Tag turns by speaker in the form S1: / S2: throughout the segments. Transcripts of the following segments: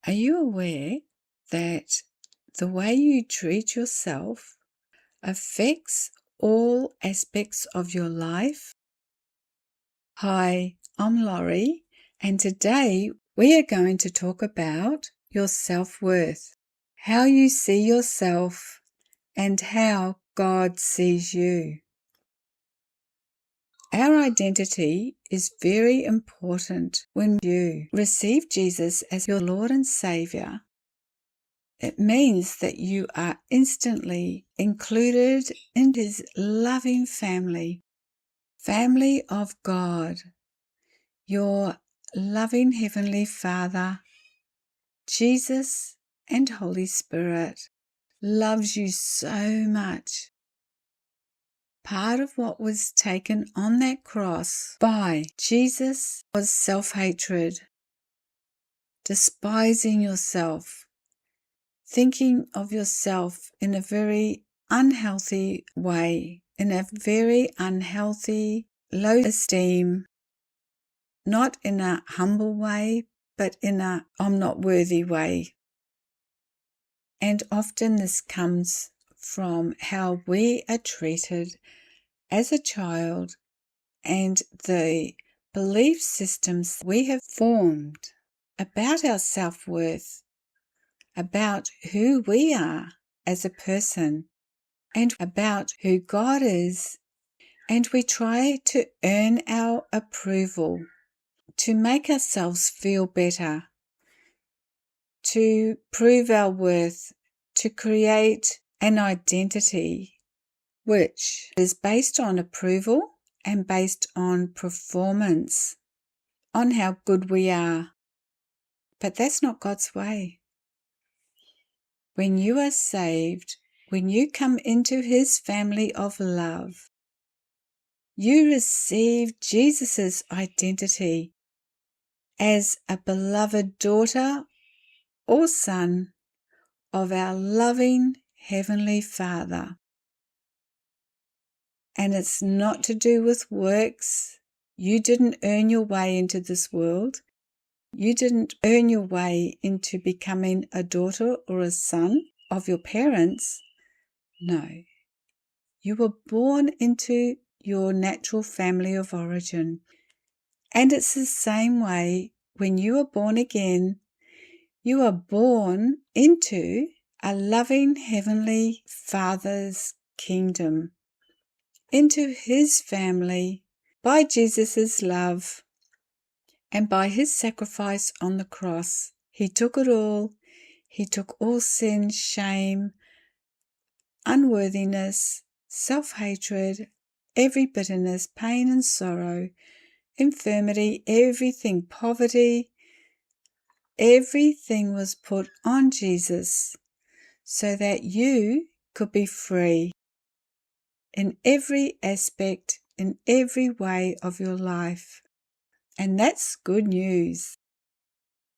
S1: Are you aware that the way you treat yourself affects all aspects of your life? Hi, I'm Laurie, and today we are going to talk about your self-worth, how you see yourself, and how God sees you. Our identity is very important when you receive Jesus as your Lord and Saviour. It means that you are instantly included in His loving family of God. Your loving Heavenly Father, Jesus and Holy Spirit loves you so much. Part of what was taken on that cross by Jesus was self-hatred, despising yourself, thinking of yourself in a very unhealthy way, in a very unhealthy, low esteem, not in a humble way, but in a I'm not worthy way. And often this comes from how we are treated as a child and the belief systems we have formed about our self-worth, about who we are as a person, and about who God is. And we try to earn our approval, to make ourselves feel better, to prove our worth, to create an identity which is based on approval and based on performance, on how good we are. But that's not God's way. When you are saved, when you come into His family of love, you receive Jesus' identity as a beloved daughter or son of our loving Heavenly Father. And it's not to do with works. You didn't earn your way into this world. You didn't earn your way into becoming a daughter or a son of your parents. No. You were born into your natural family of origin. And it's the same way when you are born again. You are born into a loving Heavenly Father's kingdom, into His family by Jesus' love and by His sacrifice on the cross. He took it all. He took all sin, shame, unworthiness, self-hatred, every bitterness, pain and sorrow, infirmity, everything, poverty, everything was put on Jesus so that you could be free in every aspect, in every way of your life. And that's good news.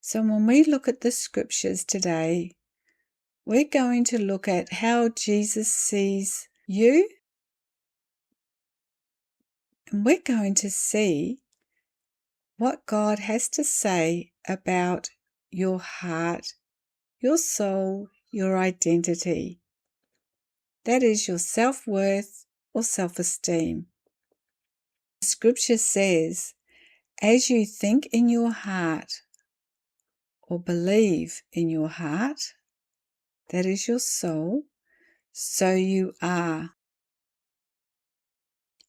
S1: So when we look at the scriptures today, we're going to look at how Jesus sees you, and we're going to see what God has to say about your heart, your soul, your identity. That is your self-worth or self-esteem. The scripture says, as you think in your heart or believe in your heart, that is your soul, so you are.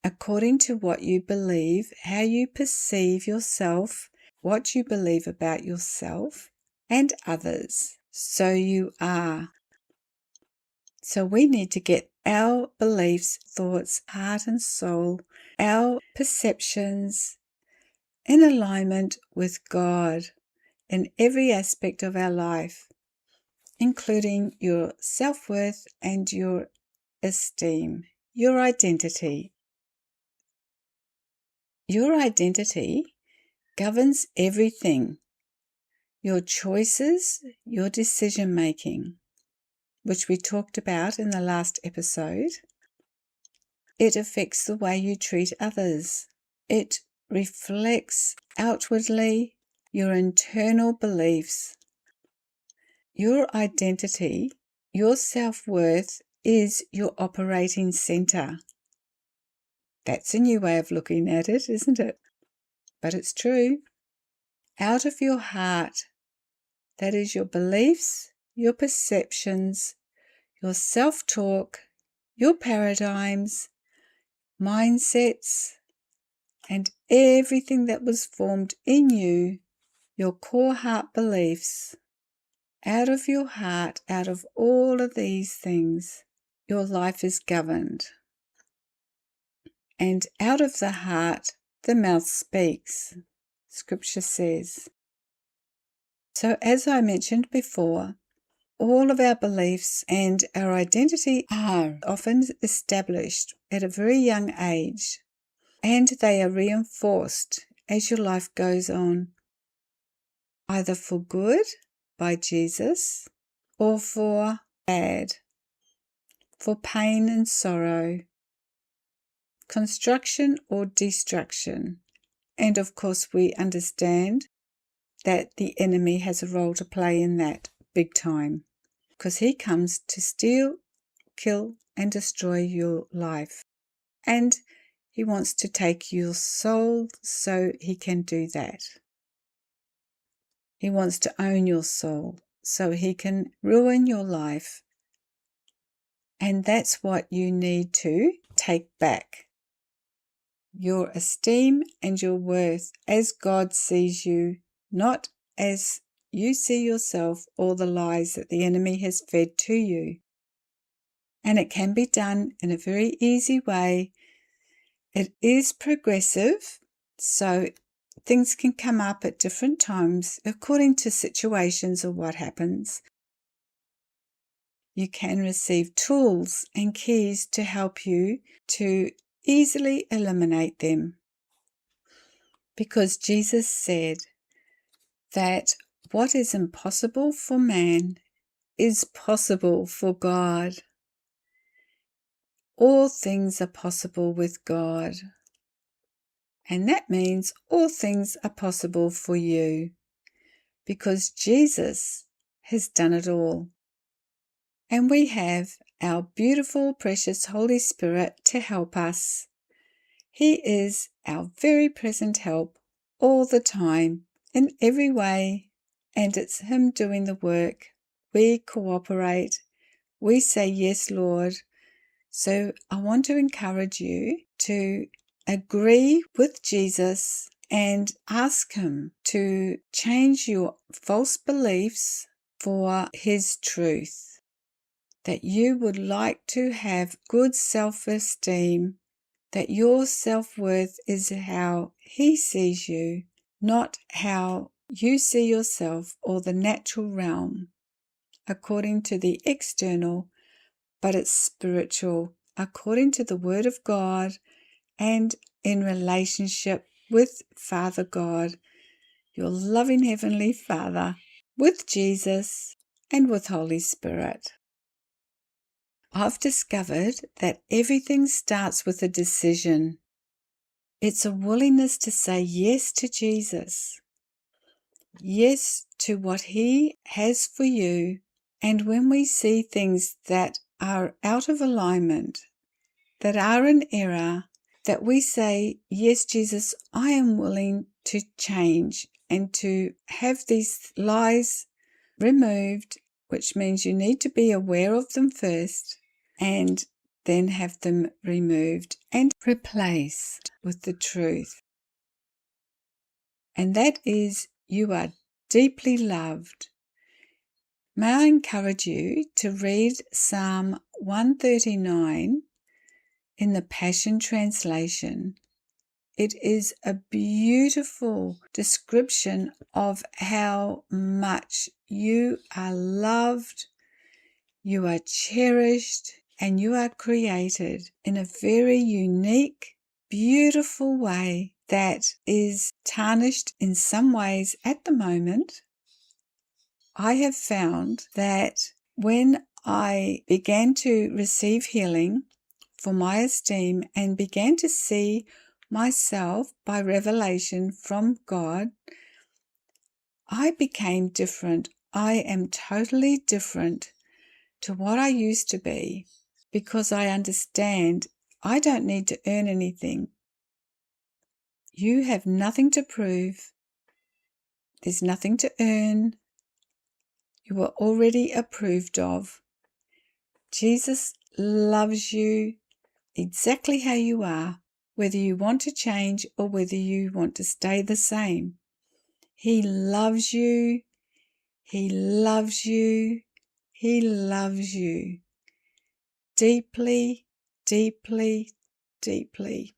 S1: According to what you believe, how you perceive yourself, what you believe about yourself and others, so you are. So we need to get our beliefs, thoughts, heart and soul, our perceptions in alignment with God in every aspect of our life, including your self-worth and your esteem, your identity. Your identity governs everything, your choices, your decision-making, which we talked about in the last episode. It affects the way you treat others. It reflects outwardly your internal beliefs. your identity, your self-worth is your operating center. That's a new way of looking at it, isn't it? But it's true. Out of your heart, that is your beliefs, your perceptions, your self-talk, your paradigms, mindsets, and everything that was formed in you, your core heart beliefs. Out of your heart, out of all of these things, your life is governed. And out of the heart, the mouth speaks, Scripture says. So as I mentioned before, all of our beliefs and our identity are often established at a very young age, and they are reinforced as your life goes on, either for good by Jesus or for bad, for pain and sorrow, construction or destruction. And of course, we understand that the enemy has a role to play in that big time, because he comes to steal, kill, and destroy your life. And he wants to take your soul so he can do that. He wants to own your soul so he can ruin your life. And that's what you need to take back. Your esteem and your worth as God sees you, not as you see yourself or the lies that the enemy has fed to you. And it can be done in a very easy way. It is progressive, so things can come up at different times according to situations or what happens. You can receive tools and keys to help you to easily eliminate them. Because Jesus said that what is impossible for man is possible for God. All things are possible with God. And that means all things are possible for you, because Jesus has done it all. And we have our beautiful, precious Holy Spirit to help us. He is our very present help all the time, in every way, and it's Him doing the work. We cooperate. We say, yes, Lord. So I want to encourage you to agree with Jesus and ask Him to change your false beliefs for His truth. That you would like to have good self-esteem, that your self-worth is how He sees you, not how you see yourself or the natural realm, according to the external, but it's spiritual, according to the Word of God and in relationship with Father God, your loving Heavenly Father, with Jesus and with Holy Spirit. I've discovered that everything starts with a decision. It's a willingness to say yes to Jesus, yes to what He has for you. And when we see things that are out of alignment, that are in error, that we say, yes, Jesus, I am willing to change and to have these lies removed, which means you need to be aware of them first and then have them removed and replaced with the truth. And that is, you are deeply loved. May I encourage you to read Psalm 139 in the Passion Translation. It is a beautiful description of how much you are loved, you are cherished, and you are created in a very unique, beautiful way that is tarnished in some ways at the moment. I have found that when I began to receive healing for my esteem and began to see myself by revelation from God, I became different I am totally different to what I used to be because I understand I don't need to earn anything. You have nothing to prove. There's nothing to earn. You are already approved of. Jesus loves you exactly how you are, whether you want to change or whether you want to stay the same. He loves you. He loves you. He loves you deeply, deeply, deeply,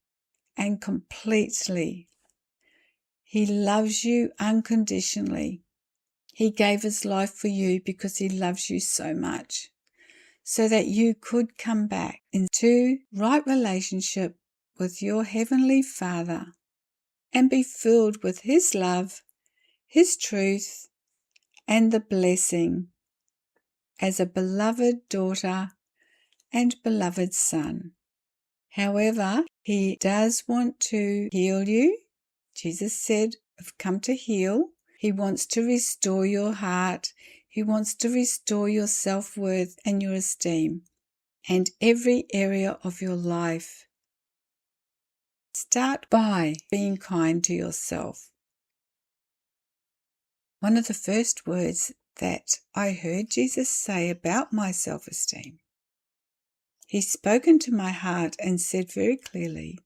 S1: and completely. He loves you unconditionally. He gave his life for you because he loves you so much, so that you could come back into right relationship with your Heavenly Father and be filled with his love, his truth, and the blessing as a beloved daughter and beloved son. However, he does want to heal you. Jesus said, I've come to heal. He wants to restore your heart. He wants to restore your self-worth and your esteem and every area of your life. Start by being kind to yourself. One of the first words that I heard Jesus say about my self-esteem, he spoke into my heart and said very clearly,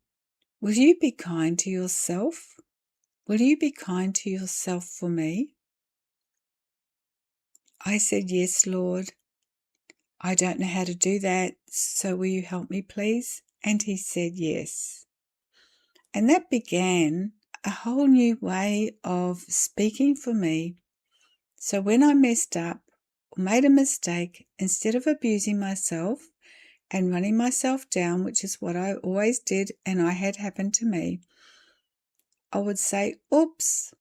S1: will you be kind to yourself? Will you be kind to yourself for me? I said, yes, Lord. I don't know how to do that, so will you help me, please? And he said, yes. And that began a whole new way of speaking for me. So when I messed up or made a mistake, instead of abusing myself and running myself down, which is what I always did and I had happened to me, I would say, oops,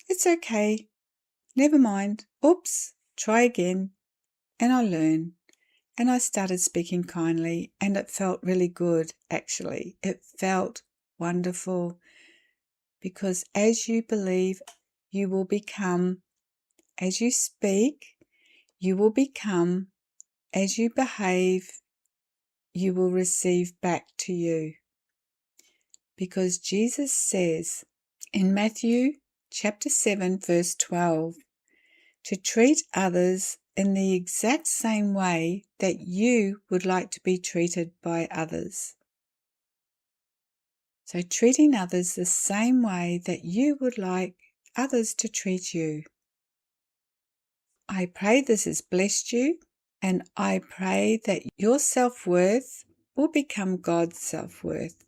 S1: it's okay, never mind, oops, try again. And I learn. And I started speaking kindly, and it felt really good, actually. It felt wonderful, because as you believe, you will become. As you speak, you will become. As you behave, you will receive back to you. Because Jesus says in Matthew chapter 7, verse 12, to treat others in the exact same way that you would like to be treated by others. So treating others the same way that you would like others to treat you. I pray this has blessed you, and I pray that your self-worth will become God's self-worth,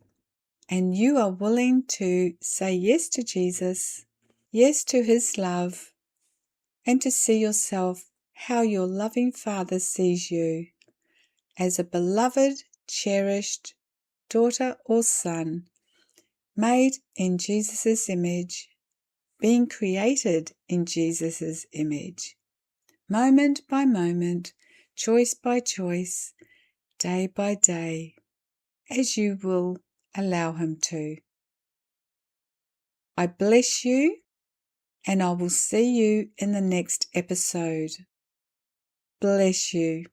S1: and you are willing to say yes to Jesus, yes to his love, and to see yourself how your loving Father sees you, as a beloved, cherished daughter or son, made in Jesus' image, being created in Jesus' image, moment by moment, choice by choice, day by day, as you will allow him to. I bless you, and I will see you in the next episode. Bless you.